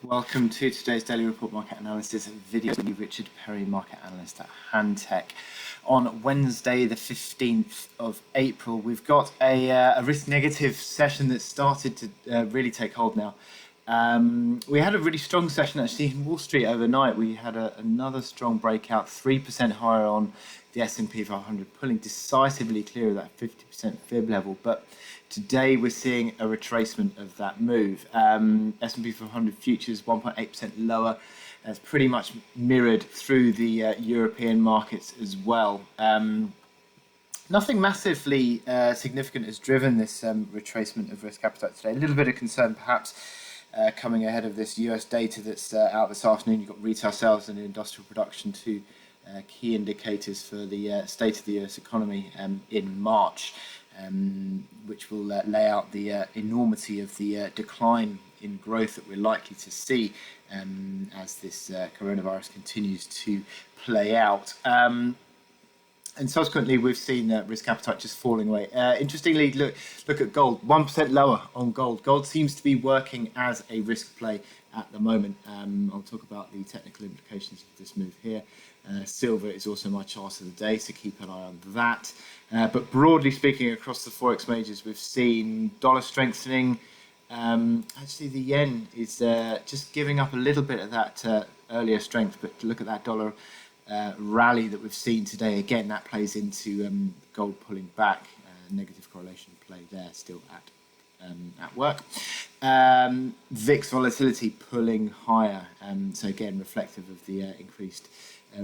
Welcome to today's Daily Report Market Analysis video. I'm Richard Perry, Market Analyst at Hantec. On Wednesday, the 15th of April, we've got a risk negative session that started to really take hold now. We had a really strong session actually in Wall Street overnight. We had another strong breakout, 3% higher on the S&P 500, pulling decisively clear of that 50% fib level. But today we're seeing a retracement of that move. S&P 500 futures 1.8% lower. It's pretty much mirrored through the European markets as well. Nothing massively significant has driven this retracement of risk appetite today. A little bit of concern perhaps coming ahead of this US data that's out this afternoon. You've got retail sales and industrial production, two key indicators for the state of the US economy in March, which will lay out the enormity of the decline in growth that we're likely to see as this coronavirus continues to play out. And subsequently, we've seen risk appetite just falling away. Interestingly, look at gold, 1% lower on gold. Gold seems to be working as a risk play at the moment. I'll talk about the technical implications of this move here. Silver is also my chart of the day, so keep an eye on that. But broadly speaking, across the Forex majors, we've seen dollar strengthening. Actually, the yen is just giving up a little bit of that earlier strength, but look at that dollar rally that we've seen today. Again, that plays into gold pulling back. Negative correlation play there still at work. VIX volatility pulling higher, so again reflective of the increased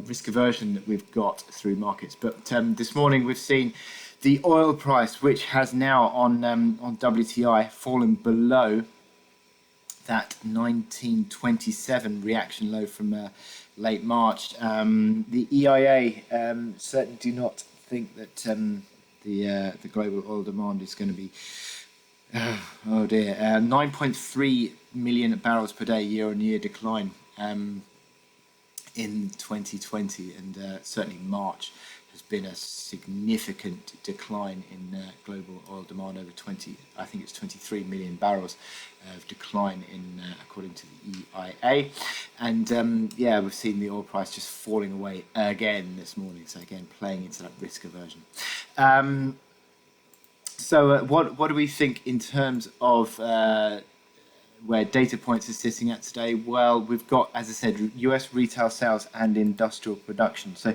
risk aversion that we've got through markets. But this morning we've seen the oil price, which has now on WTI fallen below that 1927 reaction low from late March. The EIA certainly do not think that the global oil demand is going to be 9.3 million barrels per day year-on-year decline in 2020, and certainly March has been a significant decline in global oil demand, over 23 million barrels of decline in according to the EIA. And yeah, we've seen the oil price just falling away again this morning, so again playing into that risk aversion. So what do we think in terms of where data points are sitting at today? Well, we've got, as I said, US retail sales and industrial production. So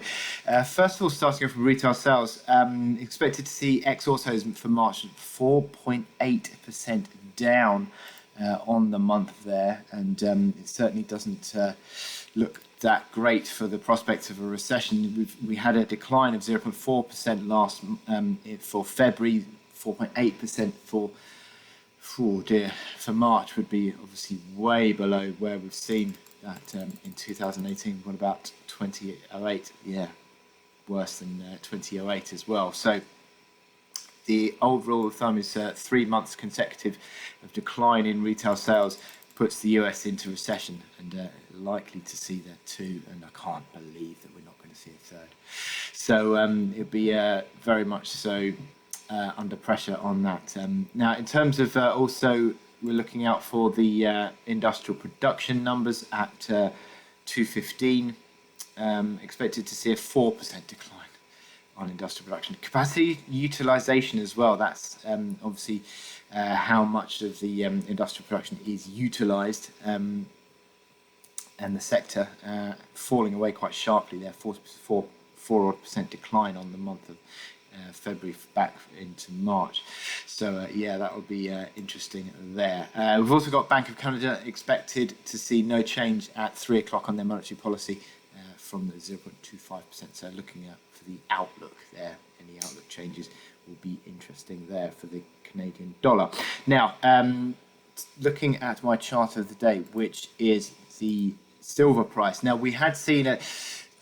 first of all, starting off with retail sales, expected to see ex-autos for March 4.8% down on the month there, and it certainly doesn't look that great for the prospects of a recession. We had a decline of 0.4% last for February, 4.8% for March would be obviously way below where we've seen that in 2018. What about 2008? Yeah, worse than 2008 as well. So the old rule of thumb is 3 months consecutive of decline in retail sales puts the US into recession, and likely to see that too. And I can't believe that we're not going to see a third. So it'd be very much so under pressure on that. Now, in terms of also, we're looking out for the industrial production numbers at 215. Expected to see a 4% decline on industrial production. Capacity utilization as well. That's obviously how much of the industrial production is utilized, and the sector falling away quite sharply there. 4% decline on the month of February back into March. So yeah, that will be interesting there. We've also got Bank of Canada expected to see no change at 3 o'clock on their monetary policy from the 0.25%. So looking at for the outlook there, any outlook changes will be interesting there for the Canadian dollar. Now, looking at my chart of the day, which is the silver price. Now, we had seen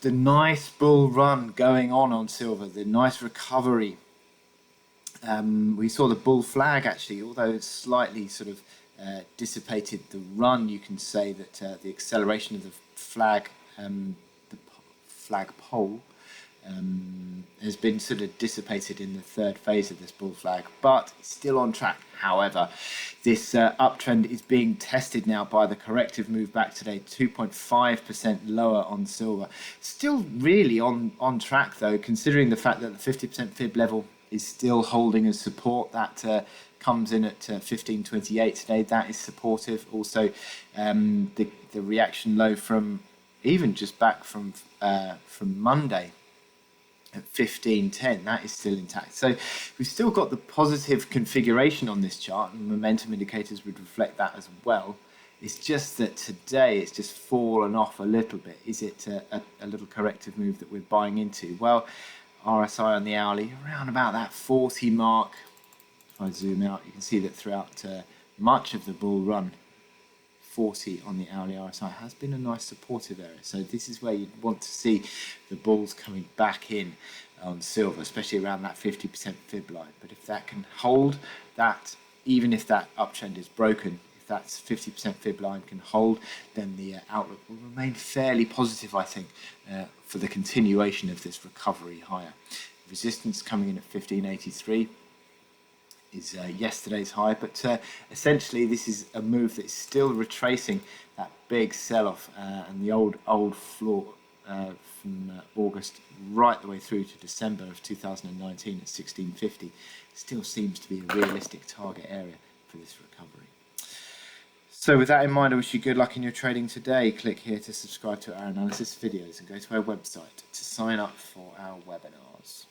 the nice bull run going on silver, the nice recovery. We saw the bull flag actually, although it's slightly sort of dissipated the run. You can say that the acceleration of the flag pole has been sort of dissipated in the third phase of this bull flag, but it's still on track. However, this uptrend is being tested now by the corrective move back today, 2.5% lower on silver. Still really on track though, considering the fact that the 50% fib level is still holding as support. That comes in at 15.28 today. That is supportive. Also, the reaction low from even just back from Monday at 15.10, that is still intact. So we've still got the positive configuration on this chart, and momentum indicators would reflect that as well. It's just that today it's just fallen off a little bit. Is it a little corrective move that we're buying into? Well, RSI on the hourly around about that 40 mark. If I zoom out, you can see that throughout much of the bull run, 40 on the hourly RSI has been a nice supportive area. So this is where you'd want to see the bulls coming back in on silver, especially around that 50% fib line. But if that can hold that, even if that uptrend is broken, if that 50% fib line can hold, then the outlook will remain fairly positive, I think, for the continuation of this recovery higher. Resistance coming in at 1583. Is yesterday's high, but essentially this is a move that's still retracing that big sell-off and the old floor from August right the way through to December of 2019 at 1650. Still seems to be a realistic target area for this recovery. So with that in mind, I wish you good luck in your trading today. Click here to subscribe to our analysis videos and go to our website to sign up for our webinars.